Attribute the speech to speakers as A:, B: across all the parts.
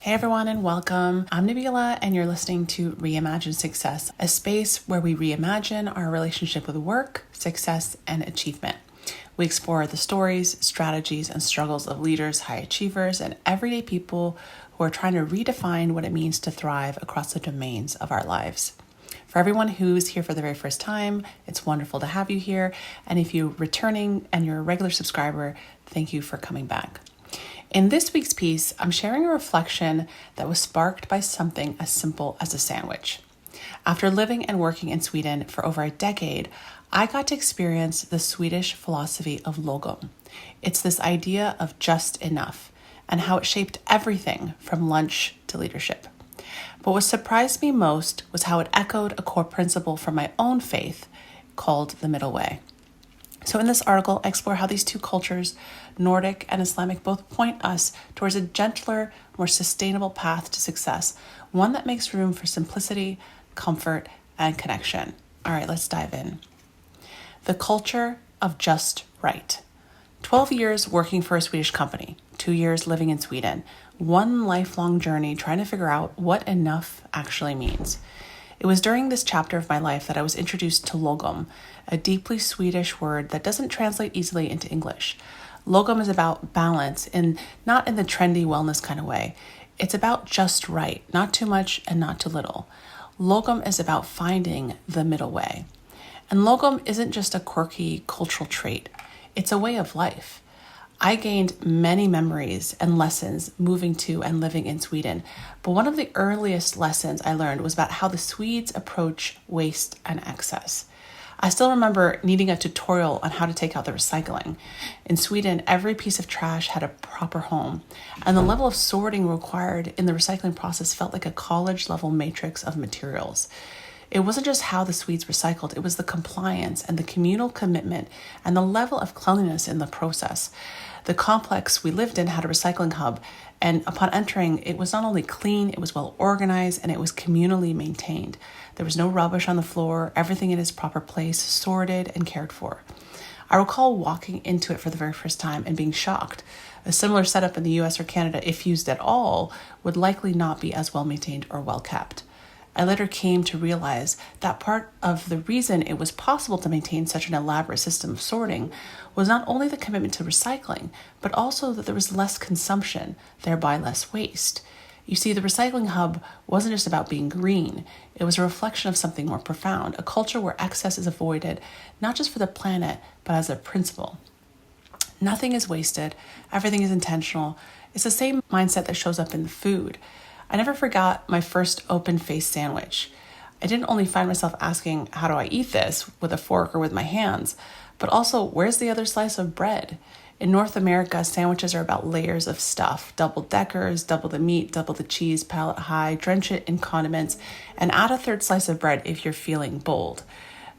A: Hey everyone and welcome. I'm Nabeela and you're listening to Reimagine Success, a space where we reimagine our relationship with work, success, and achievement. We explore the stories, strategies, and struggles of leaders, high achievers, and everyday people who are trying to redefine what it means to thrive across the domains of our lives. For everyone who's here for the very first time, it's wonderful to have you here. And if you're returning and you're a regular subscriber, thank you for coming back. In this week's piece, I'm sharing a reflection that was sparked by something as simple as a sandwich. After living and working in Sweden for over a decade, I got to experience the Swedish philosophy of Lagom. It's this idea of just enough and how it shaped everything from lunch to leadership. But what surprised me most was how it echoed a core principle from my own faith called the middle way. So in this article, I explore how these two cultures, Nordic and Islamic, both point us towards a gentler, more sustainable path to success, one that makes room for simplicity, comfort, and connection. All right, let's dive in. The culture of just right. 12 years working for a Swedish company, 2 years living in Sweden, one lifelong journey trying to figure out what enough actually means. It was during this chapter of my life that I was introduced to lagom, a deeply Swedish word that doesn't translate easily into English. Lagom is about balance, not in the trendy wellness kind of way. It's about just right, not too much and not too little. Lagom is about finding the middle way. And lagom isn't just a quirky cultural trait. It's a way of life. I gained many memories and lessons moving to and living in Sweden, but one of the earliest lessons I learned was about how the Swedes approach waste and excess. I still remember needing a tutorial on how to take out the recycling. In Sweden, every piece of trash had a proper home, and the level of sorting required in the recycling process felt like a college-level matrix of materials. It wasn't just how the Swedes recycled, it was the compliance and the communal commitment and the level of cleanliness in the process. The complex we lived in had a recycling hub, and upon entering, it was not only clean, it was well organized, and it was communally maintained. There was no rubbish on the floor, everything in its proper place, sorted and cared for. I recall walking into it for the very first time and being shocked. A similar setup in the US or Canada, if used at all, would likely not be as well maintained or well kept. I later came to realize that part of the reason it was possible to maintain such an elaborate system of sorting was not only the commitment to recycling, but also that there was less consumption, thereby less waste. You see, the recycling hub wasn't just about being green. It was a reflection of something more profound, a culture where excess is avoided, not just for the planet, but as a principle. Nothing is wasted. Everything is intentional. It's the same mindset that shows up in the food. I never forgot my first open-faced sandwich. I didn't only find myself asking, how do I eat this, with a fork or with my hands, but also, where's the other slice of bread? In North America, sandwiches are about layers of stuff, double-deckers, double the meat, double the cheese, palate high, drench it in condiments, and add a third slice of bread if you're feeling bold.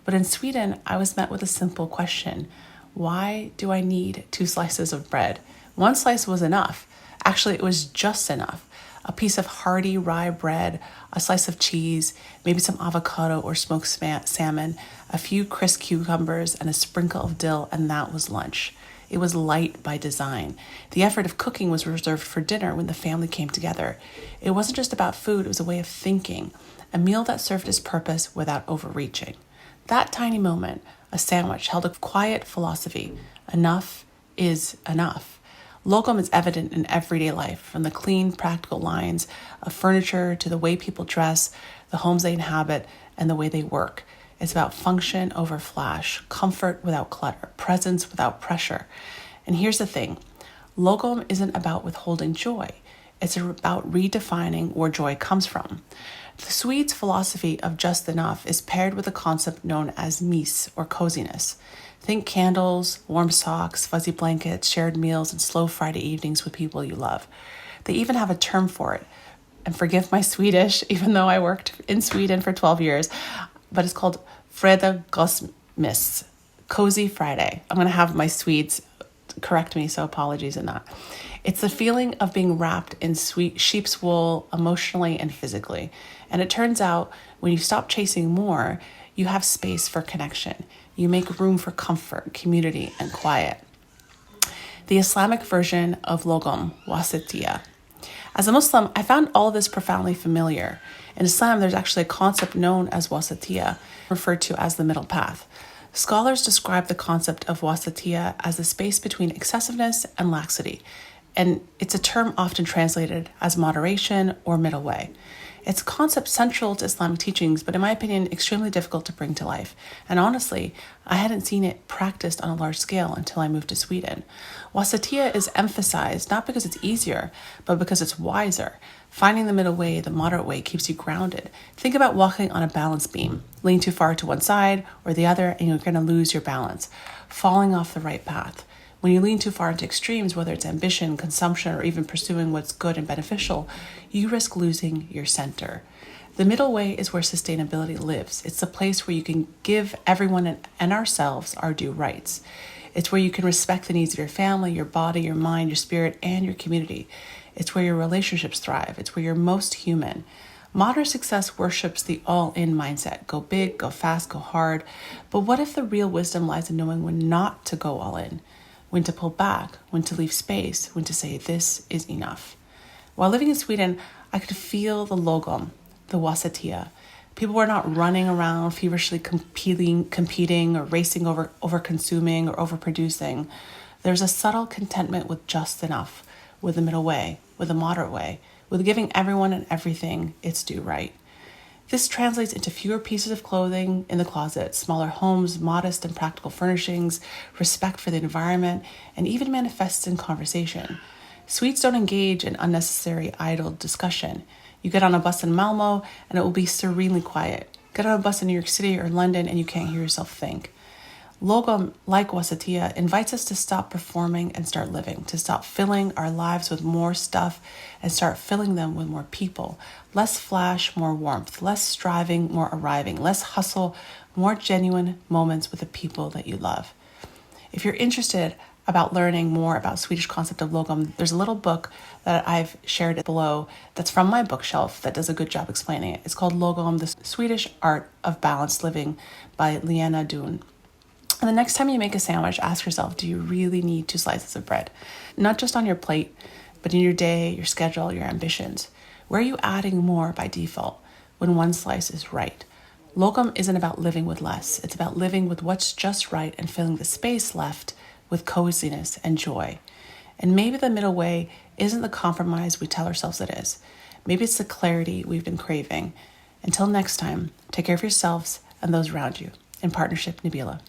A: But in Sweden, I was met with a simple question. Why do I need 2 slices of bread? 1 slice was enough. Actually, it was just enough. A piece of hearty rye bread, a slice of cheese, maybe some avocado or smoked salmon, a few crisp cucumbers, and a sprinkle of dill, and that was lunch. It was light by design. The effort of cooking was reserved for dinner when the family came together. It wasn't just about food, it was a way of thinking, a meal that served its purpose without overreaching. That tiny moment, a sandwich, held a quiet philosophy. Enough is enough. Lagom is evident in everyday life, from the clean, practical lines of furniture to the way people dress, the homes they inhabit, and the way they work. It's about function over flash, comfort without clutter, presence without pressure. And here's the thing, Lagom isn't about withholding joy. It's about redefining where joy comes from. The Swedes' philosophy of just enough is paired with a concept known as mys, or coziness. Think candles, warm socks, fuzzy blankets, shared meals, and slow Friday evenings with people you love. They even have a term for it. And forgive my Swedish, even though I worked in Sweden for 12 years, but it's called fredagsmys, cozy Friday. I'm going to have my Swedes correct me, so apologies in that. It's the feeling of being wrapped in sweet sheep's wool emotionally and physically. And it turns out when you stop chasing more, you have space for connection. You make room for comfort, community, and quiet. The Islamic version of Lagom, wasatiyyah. As a Muslim, I found all of this profoundly familiar. In Islam, there's actually a concept known as wasatiyyah, referred to as the middle path. Scholars describe the concept of wasatiyyah as the space between excessiveness and laxity, and it's a term often translated as moderation or middle way. It's a concept central to Islamic teachings, but in my opinion, extremely difficult to bring to life. And honestly, I hadn't seen it practiced on a large scale until I moved to Sweden. Wasatiyyah is emphasized not because it's easier, but because it's wiser. Finding the middle way, the moderate way, keeps you grounded. Think about walking on a balance beam. Lean too far to one side or the other, and you're going to lose your balance, falling off the right path. When you lean too far into extremes, whether it's ambition, consumption, or even pursuing what's good and beneficial, you risk losing your center. The middle way is where sustainability lives. It's the place where you can give everyone and ourselves our due rights. It's where you can respect the needs of your family, your body, your mind, your spirit, and your community. It's where your relationships thrive. It's where you're most human. Modern success worships the all-in mindset. Go big, go fast, go hard. But what if the real wisdom lies in knowing when not to go all in? When to pull back, when to leave space, when to say this is enough. While living in Sweden, I could feel the lagom, the wasatiyyah. People were not running around feverishly competing or racing over consuming or overproducing. There's a subtle contentment with just enough, with the middle way, with the moderate way, with giving everyone and everything its due right. This translates into fewer pieces of clothing in the closet, smaller homes, modest and practical furnishings, respect for the environment, and even manifests in conversation. Swedes don't engage in unnecessary idle discussion. You get on a bus in Malmö and it will be serenely quiet. Get on a bus in New York City or London and you can't hear yourself think. Lagom, like wasatiyyah, invites us to stop performing and start living, to stop filling our lives with more stuff and start filling them with more people. Less flash, more warmth. Less striving, more arriving. Less hustle, more genuine moments with the people that you love. If you're interested about learning more about Swedish concept of lagom, there's a little book that I've shared below that's from my bookshelf that does a good job explaining it. It's called Lagom, the Swedish Art of Balanced Living by Lena Dun. And the next time you make a sandwich, ask yourself, do you really need 2 slices of bread? Not just on your plate, but in your day, your schedule, your ambitions. Where are you adding more by default when 1 slice is right? Lagom isn't about living with less. It's about living with what's just right and filling the space left with coziness and joy. And maybe the middle way isn't the compromise we tell ourselves it is. Maybe it's the clarity we've been craving. Until next time, take care of yourselves and those around you. In partnership, Nabeela.